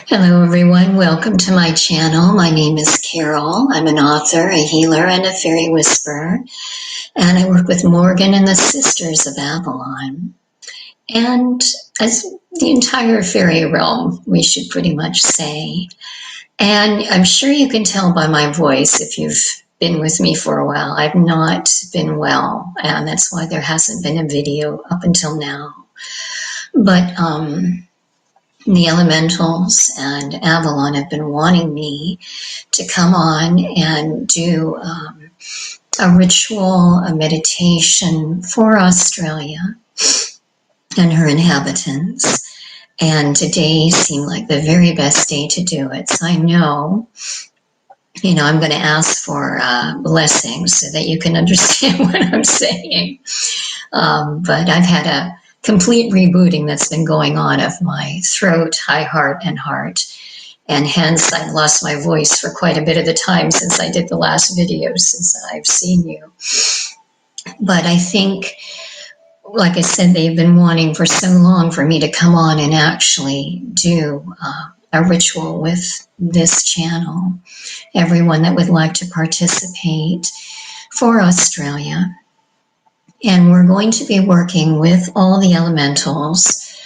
Hello everyone, welcome to my channel. My name is Carol. I'm an author, a healer, and a fairy whisperer. And I work with Morgan and the Sisters of Avalon. And as the entire fairy realm, we should pretty much say. And I'm sure you can tell by my voice if you've been with me for a while. I've not been well, and that's why there hasn't been a video up until now. But the elementals and Avalon have been wanting me to come on and do a ritual, a meditation for Australia and her inhabitants. And today seemed like the very best day to do it. So I know, I'm going to ask for blessings so that you can understand what I'm saying. But I've had a complete rebooting that's been going on of my throat, high heart, and heart. And hence, I've lost my voice for quite a bit of the time since I did the last video, since I've seen you. But I think, like I said, they've been wanting for so long for me to come on and actually do a ritual with this channel. Everyone that would like to participate for Australia. And we're going to be working with all the elementals.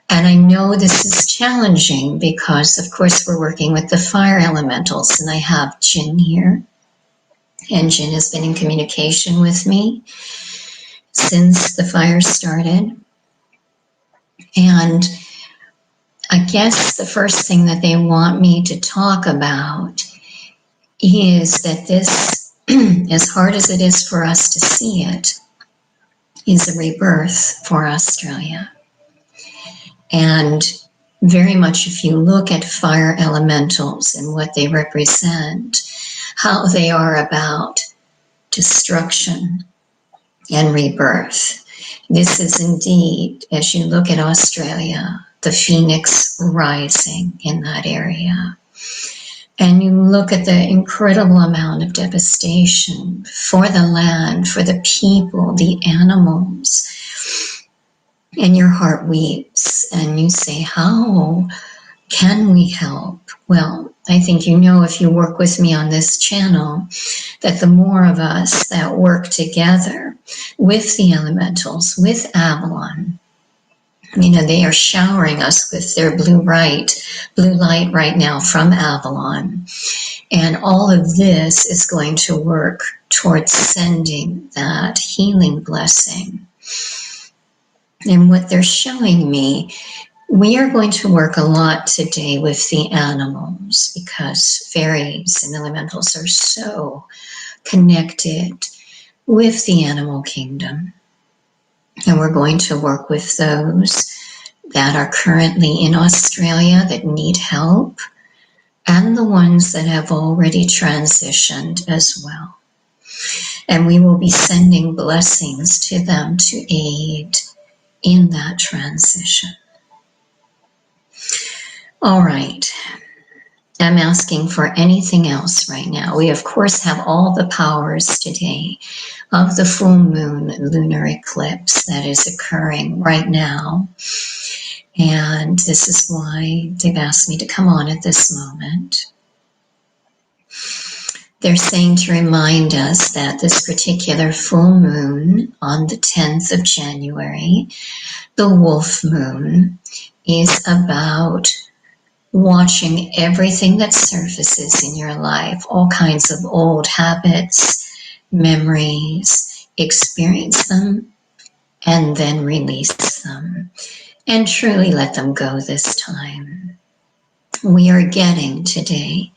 And I know this is challenging because, of course, we're working with the fire elementals. And I have Jin here. And Jin has been in communication with me since the fire started. And I guess the first thing that they want me to talk about is that this, as hard as it is for us to see it, is a rebirth for Australia. And very much if you look at fire elementals and what they represent, how they are about destruction and rebirth. This is indeed, as you look at Australia, the phoenix rising in that area. And you look at the incredible amount of devastation for the land, for the people, the animals, and your heart weeps and you say, how can we help? Well, I think if you work with me on this channel, that the more of us that work together with the elementals, with Avalon, they are showering us with their blue light right now from Avalon. And all of this is going to work towards sending that healing blessing. And what they're showing me, we are going to work a lot today with the animals because fairies and elementals are so connected with the animal kingdom. And we're going to work with those that are currently in Australia that need help and the ones that have already transitioned as well. And we will be sending blessings to them to aid in that transition. All right. I'm asking for anything else right now. We, of course, have all the powers today of the full moon lunar eclipse that is occurring right now. And this is why they've asked me to come on at this moment. They're saying to remind us that this particular full moon on the 10th of January, the wolf moon, is about watching everything that surfaces in your life, all kinds of old habits, memories, experience them, and then release them, and truly let them go this time. We are getting today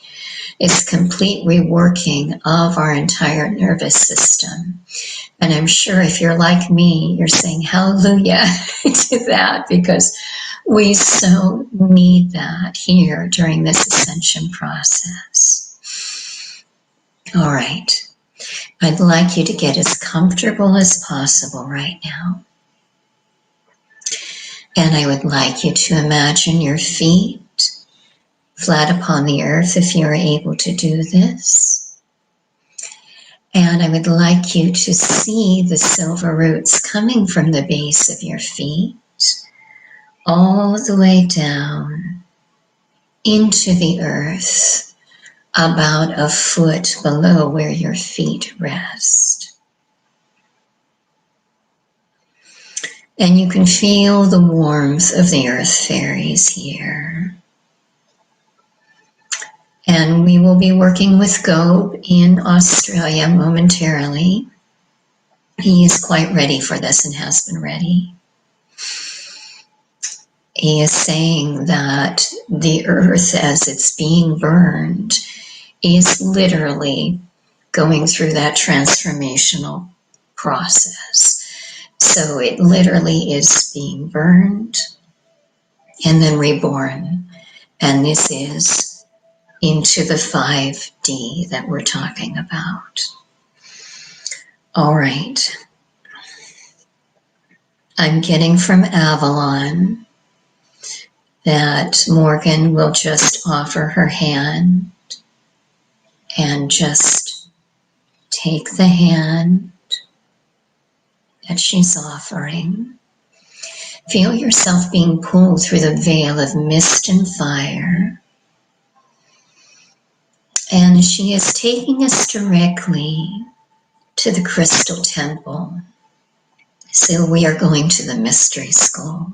is complete reworking of our entire nervous system. And I'm sure if you're like me, you're saying hallelujah to that because we so need that here during this ascension process. All right. I'd like you to get as comfortable as possible right now. And I would like you to imagine your feet flat upon the earth if you're able to do this. And I would like you to see the silver roots coming from the base of your feet all the way down into the earth about a foot below where your feet rest. And you can feel the warmth of the earth fairies here. And we will be working with Gob in Australia momentarily. He is quite ready for this and has been ready. He is saying that the earth, as it's being burned, is literally going through that transformational process. So it literally is being burned and then reborn. And this is into the 5D that we're talking about. All right. I'm getting from Avalon that Morgan will just offer her hand and just take the hand that she's offering. Feel yourself being pulled through the veil of mist and fire. And she is taking us directly to the crystal temple. So we are going to the mystery school.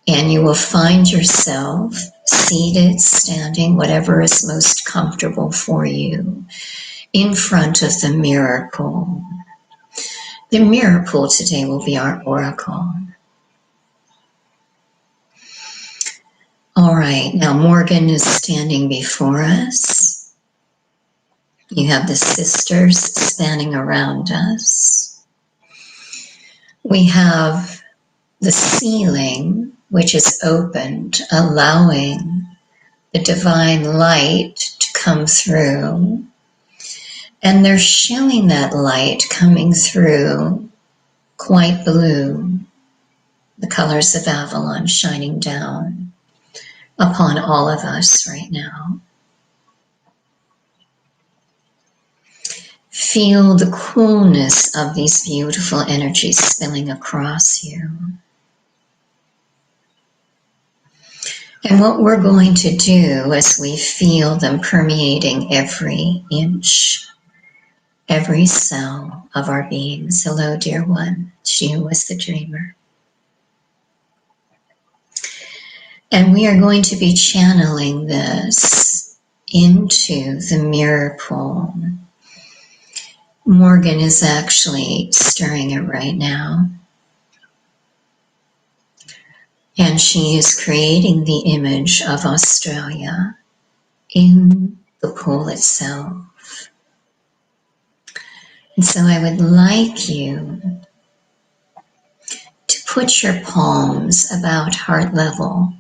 And you will find yourself seated, standing, whatever is most comfortable for you, in front of the mirror pool. The mirror pool today will be our oracle. All right, now Morgan is standing before us. You have the sisters spanning around us. We have the ceiling, which is opened, allowing the divine light to come through. And they're showing that light coming through quite blue, the colors of Avalon shining down upon all of us right now. Feel the coolness of these beautiful energies spilling across you. And what we're going to do as we feel them permeating every inch, every cell of our beings. Hello, dear one. She who was the dreamer. And we are going to be channeling this into the mirror pool. Morgan is actually stirring it right now. And she is creating the image of Australia in the pool itself. And so I would like you to put your palms about heart level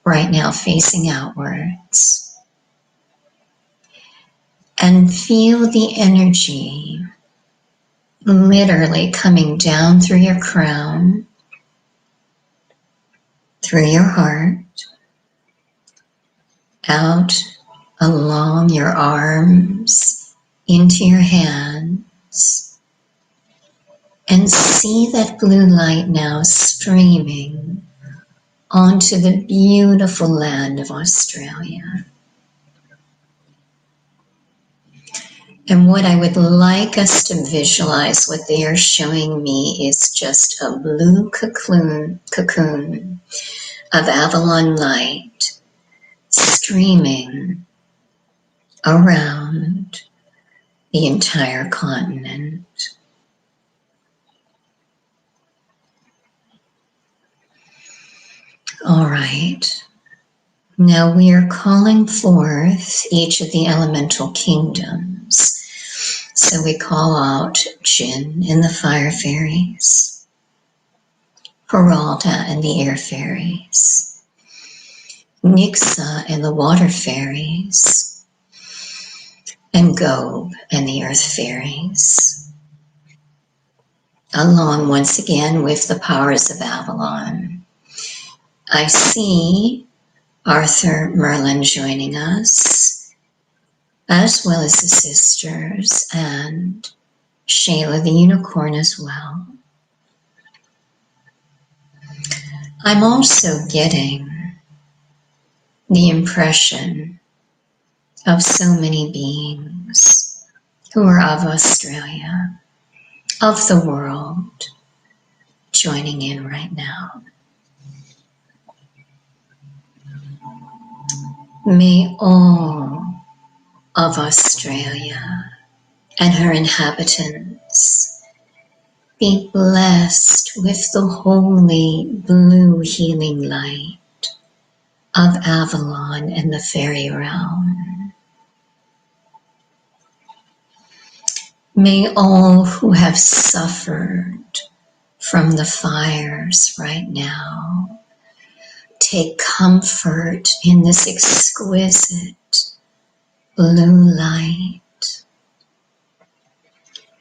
right now, facing outwards. And feel the energy literally coming down through your crown, through your heart, out along your arms, into your hands, and see that blue light now streaming onto the beautiful land of Australia. And what I would like us to visualize, what they are showing me, is just a blue cocoon of Avalon light streaming around the entire continent. All right. Now we are calling forth each of the elemental kingdoms. So we call out Jinn and the fire fairies, Peralta and the air fairies, Nixa and the water fairies, and Gob and the earth fairies, along once again with the powers of Avalon. I see Arthur Merlin joining us, as well as the sisters, and Shayla the unicorn as well. I'm also getting the impression of so many beings who are of Australia, of the world, joining in right now. May all of Australia and her inhabitants be blessed with the holy blue healing light of Avalon and the fairy realm. May all who have suffered from the fires right now take comfort in this exquisite blue light.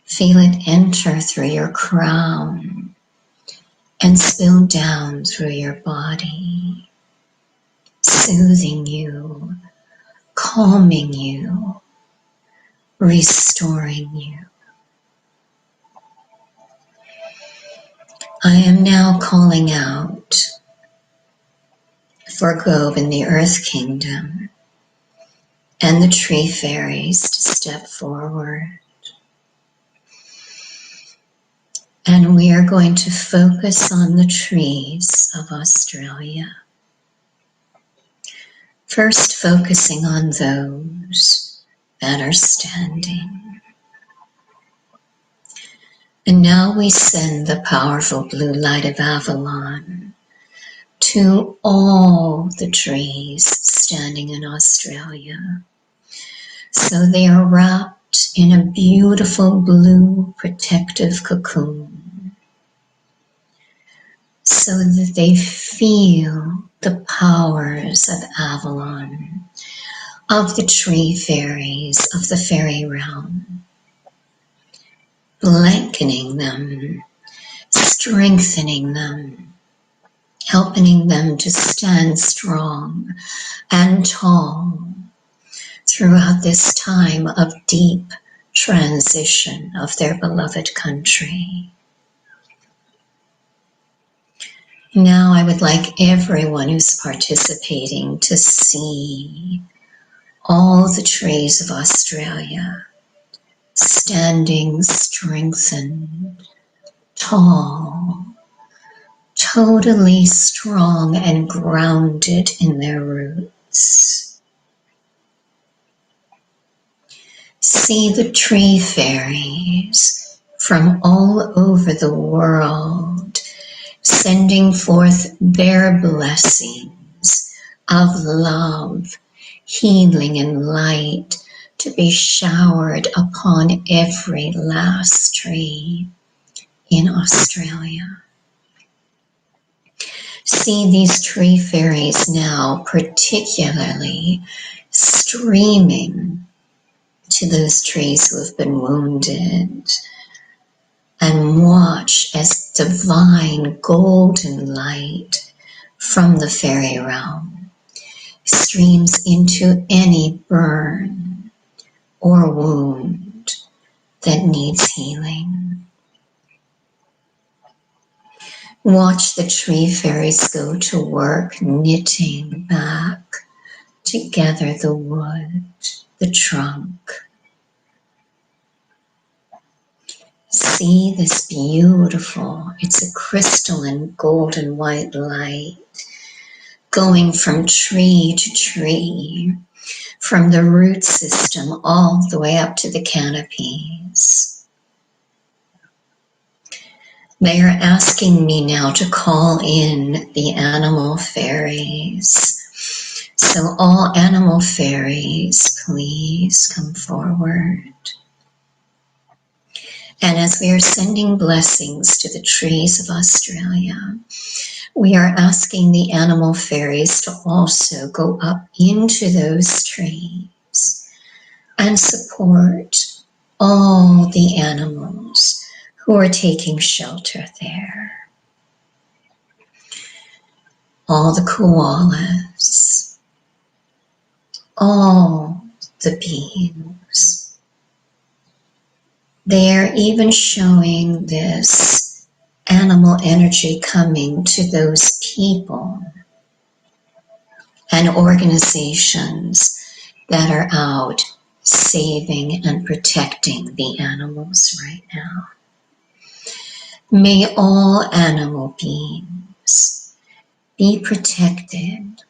Feel it enter through your crown and spill down through your body, soothing you, calming you, restoring you. I am now calling out for Gove in the Earth Kingdom and the tree fairies to step forward. And we are going to focus on the trees of Australia. First, focusing on those that are standing. And now we send the powerful blue light of Avalon to all the trees standing in Australia. So they are wrapped in a beautiful blue protective cocoon, so that they feel the powers of Avalon, of the tree fairies, of the fairy realm, blanketing them, strengthening them, helping them to stand strong and tall throughout this time of deep transition of their beloved country. Now I would like everyone who's participating to see all the trees of Australia standing strengthened, tall, totally strong and grounded in their roots. See the tree fairies from all over the world sending forth their blessings of love, healing, and light to be showered upon every last tree in Australia. See these tree fairies now particularly streaming to those trees who have been wounded, and watch as divine golden light from the fairy realm streams into any burn or wound that needs healing. Watch the tree fairies go to work knitting back together the wood, the trunk. See this beautiful, it's a crystalline golden white light going from tree to tree, from the root system all the way up to the canopies. They are asking me now to call in the animal fairies. So all animal fairies, please come forward. And as we are sending blessings to the trees of Australia, we are asking the animal fairies to also go up into those trees and support all the animals who are taking shelter there. All the koalas, all the beings. They are even showing this animal energy coming to those people and organizations that are out saving and protecting the animals right now. May all animal beings be protected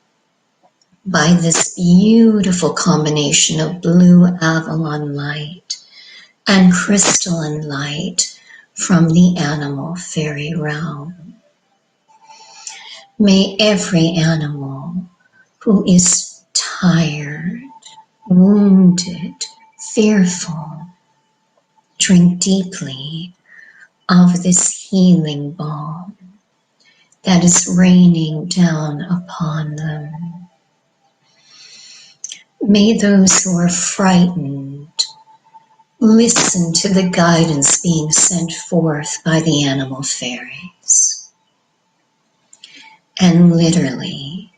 by this beautiful combination of blue Avalon light and crystalline light from the animal fairy realm. May every animal who is tired, wounded, fearful, drink deeply of this healing balm that is raining down upon them. May those who are frightened listen to the guidance being sent forth by the animal fairies and literally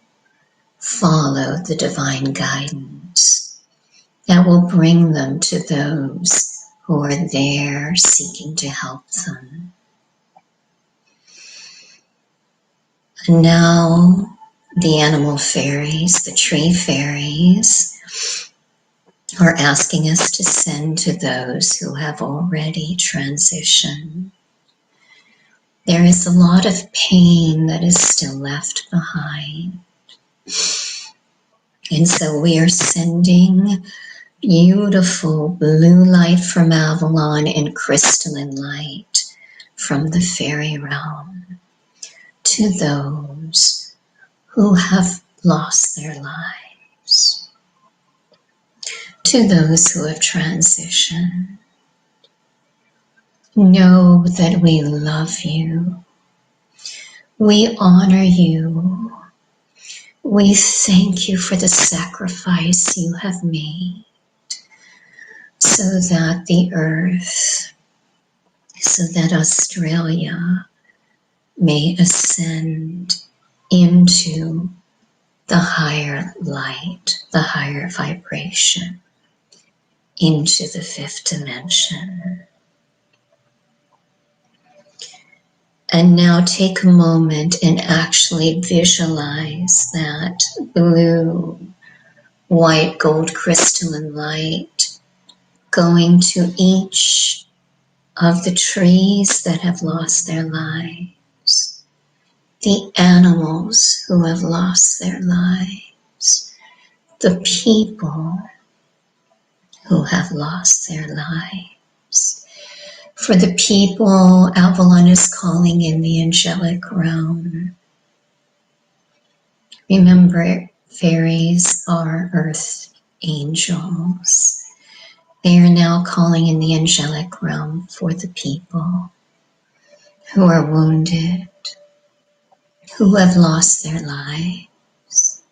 follow the divine guidance that will bring them to those who are there seeking to help them. And now the animal fairies, the tree fairies, are asking us to send to those who have already transitioned. There is a lot of pain that is still left behind. And so we are sending beautiful blue light from Avalon and crystalline light from the fairy realm to those who have lost their lives, to those who have transitioned. Know that we love you. We honor you. We thank you for the sacrifice you have made so that the earth, so that Australia may ascend into the higher light, the higher vibration, into the fifth dimension. And now take a moment and actually visualize that blue, white, gold crystalline light going to each of the trees that have lost their lives, the animals who have lost their lives, the people who have lost their lives. For the people, Avalon is calling in the angelic realm. Remember, fairies are earth angels. They are now calling in the angelic realm for the people who are wounded, who have lost their lives.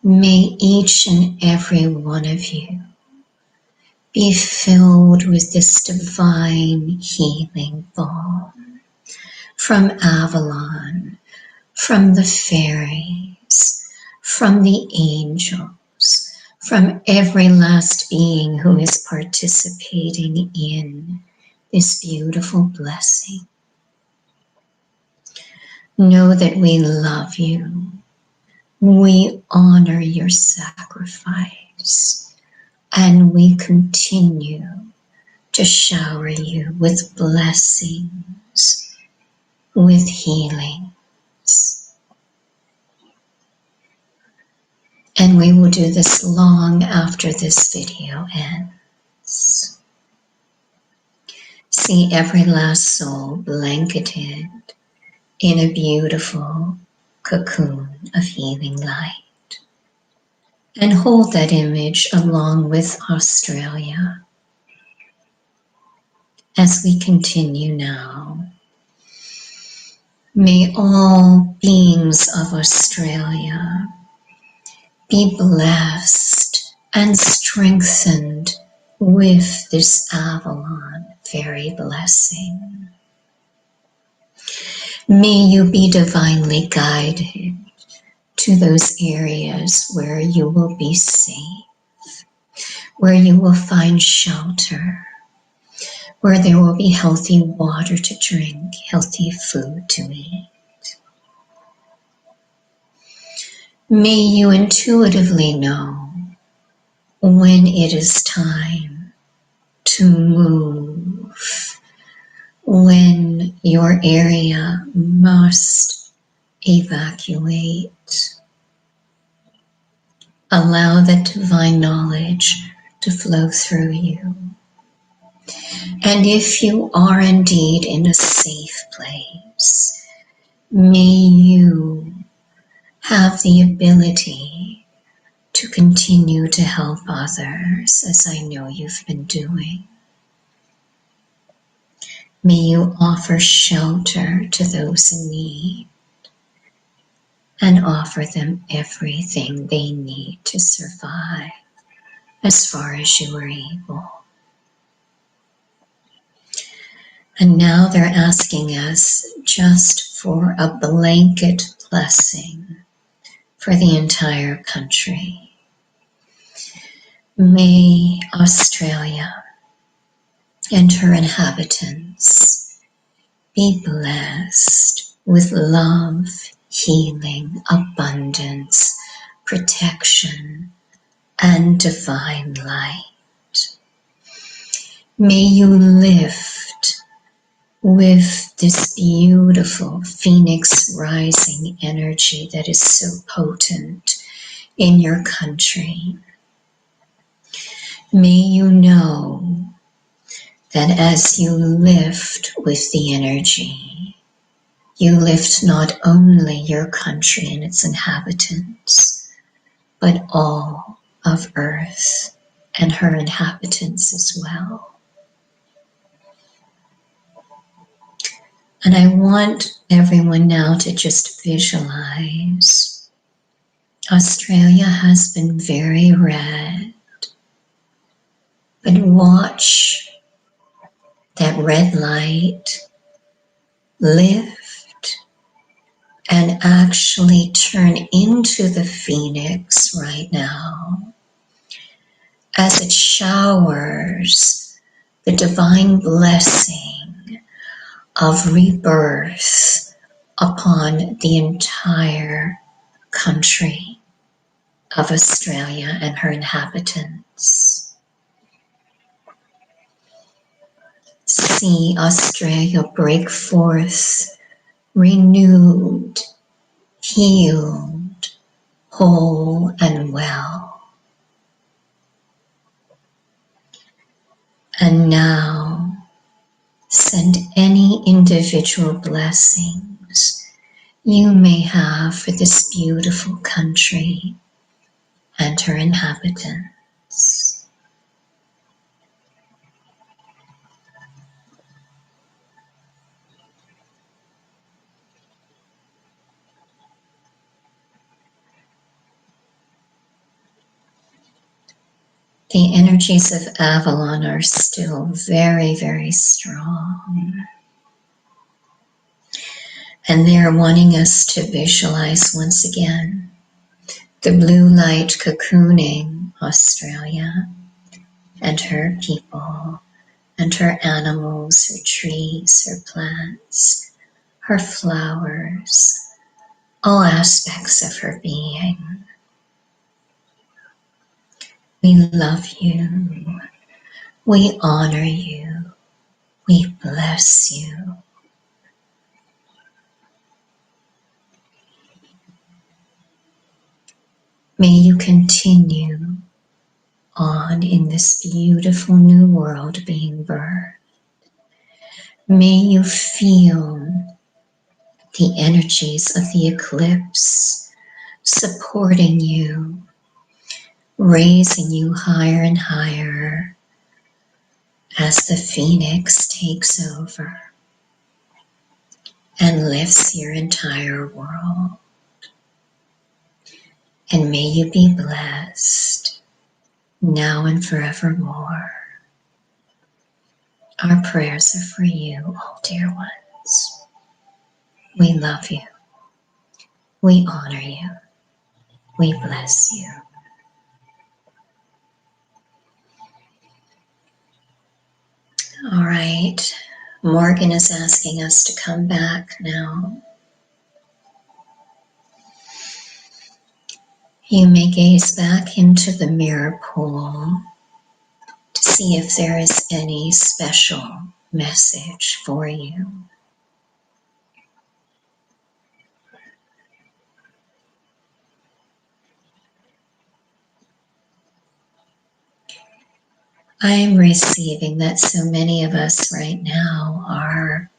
May each and every one of you be filled with this divine healing balm from Avalon, from the fairies, from the angels, from every last being who is participating in this beautiful blessing. Know that we love you. We honor your sacrifice. And we continue to shower you with blessings, with healings. And we will do this long after this video ends. See every last soul blanketed in a beautiful cocoon of healing light. And hold that image along with Australia as we continue now. May all beings of Australia be blessed and strengthened with this Avalon fairy blessing. May you be divinely guided to those areas where you will be safe, where you will find shelter, where there will be healthy water to drink, healthy food to eat. May you intuitively know when it is time to move, when your area must evacuate. Allow that divine knowledge to flow through you. And if you are indeed in a safe place, may you have the ability to continue to help others, as I know you've been doing. May you offer shelter to those in need and offer them everything they need to survive as far as you are able. And now they're asking us just for a blanket blessing for the entire country. May Australia and her inhabitants be blessed with love, healing, abundance, protection, and divine light. May you lift with this beautiful phoenix rising energy that is so potent in your country. May you know that as you lift with the energy, you lift not only your country and its inhabitants, but all of Earth and her inhabitants as well. And I want everyone now to just visualize. Australia has been very red, but watch that red light lift and actually turn into the phoenix right now as it showers the divine blessing of rebirth upon the entire country of Australia and her inhabitants. See Australia break forth, renewed, healed, whole and well. And now send any individual blessings you may have for this beautiful country and her inhabitants. The energies of Avalon are still very, very strong. And they are wanting us to visualize once again the blue light cocooning Australia and her people and her animals, her trees, her plants, her flowers, all aspects of her being. We love you. We honor you. We bless you. May you continue on in this beautiful new world being birthed. May you feel the energies of the eclipse supporting you, raising you higher and higher as the phoenix takes over and lifts your entire world. And may you be blessed now and forevermore. Our prayers are for you, all dear ones. We love you. We honor you. We bless you. All right. Morgan is asking us to come back now. You may gaze back into the mirror pool to see if there is any special message for you. I am receiving that so many of us right now are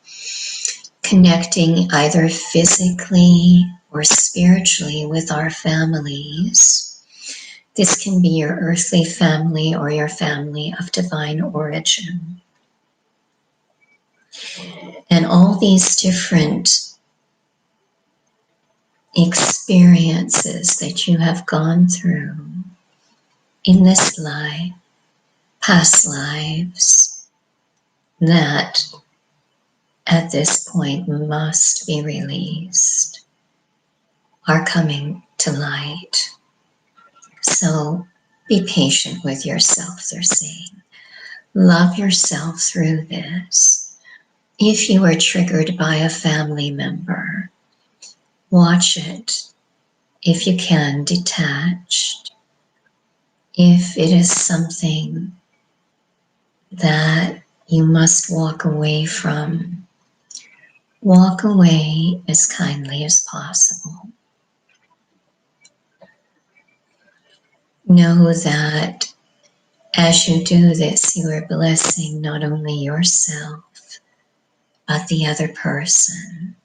connecting either physically or spiritually with our families. This can be your earthly family or your family of divine origin. And all these different experiences that you have gone through in this life, past lives, that at this point must be released, are coming to light. So be patient with yourself, they're saying. Love yourself through this. If you are triggered by a family member, watch it. If you can, detached. If it is something that you must walk away from, walk away as kindly as possible. Know that as you do this, you are blessing not only yourself, but the other person.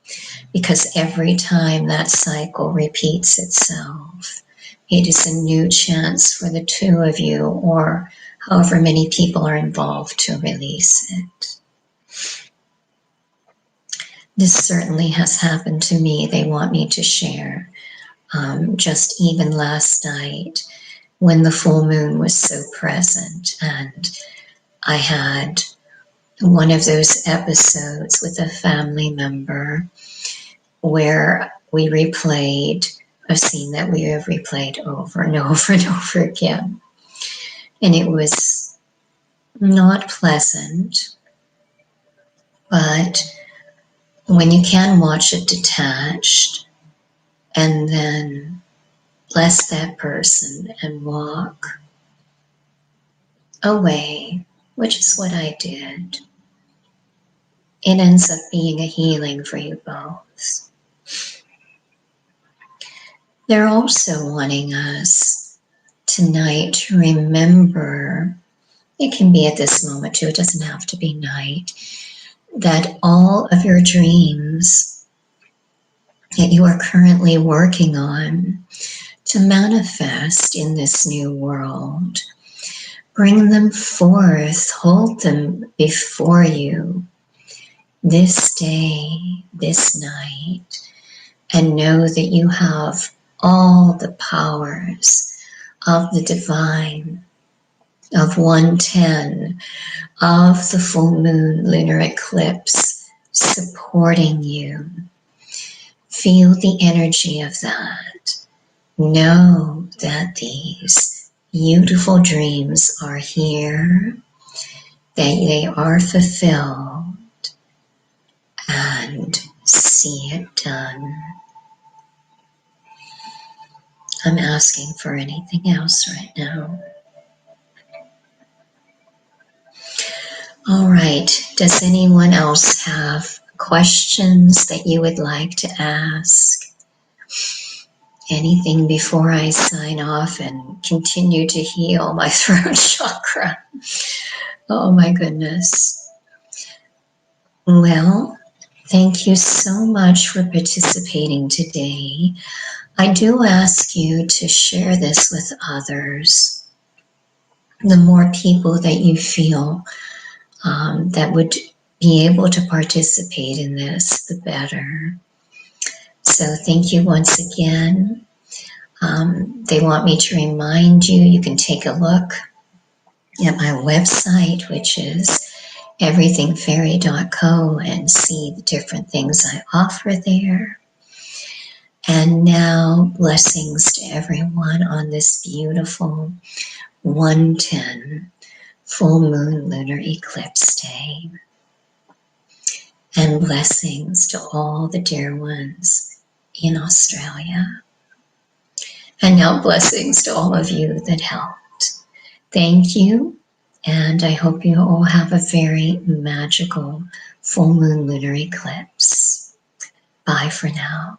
Because every time that cycle repeats itself, it is a new chance for the two of you, or however many people are involved, to release it. This certainly has happened to me. They want me to share. Just even last night, when the full moon was so present, and I had one of those episodes with a family member where we replayed a scene that we have replayed over and over and over again. And it was not pleasant, but when you can watch it detached and then bless that person and walk away, which is what I did, it ends up being a healing for you both. They're also wanting us tonight to remember, it can be at this moment too, it doesn't have to be night, that all of your dreams that you are currently working on to manifest in this new world, bring them forth, hold them before you this day, this night, and know that you have all the powers of the divine, of 110, of the full moon lunar eclipse supporting you. Feel the energy of that. Know that these beautiful dreams are here, that they are fulfilled, and see it done. I'm asking for anything else right now. All right, does anyone else have questions that you would like to ask? Anything before I sign off and continue to heal my throat chakra? Oh my goodness. Well, thank you so much for participating today. I do ask you to share this with others. The more people that you feel that would be able to participate in this, the better. So thank you once again. They want me to remind you, you can take a look at my website, which is everythingfairy.co, and see the different things I offer there. And now, blessings to everyone on this beautiful 110 full moon lunar eclipse day. And blessings to all the dear ones in Australia. And now blessings to all of you that helped. Thank you. And I hope you all have a very magical full moon lunar eclipse. Bye for now.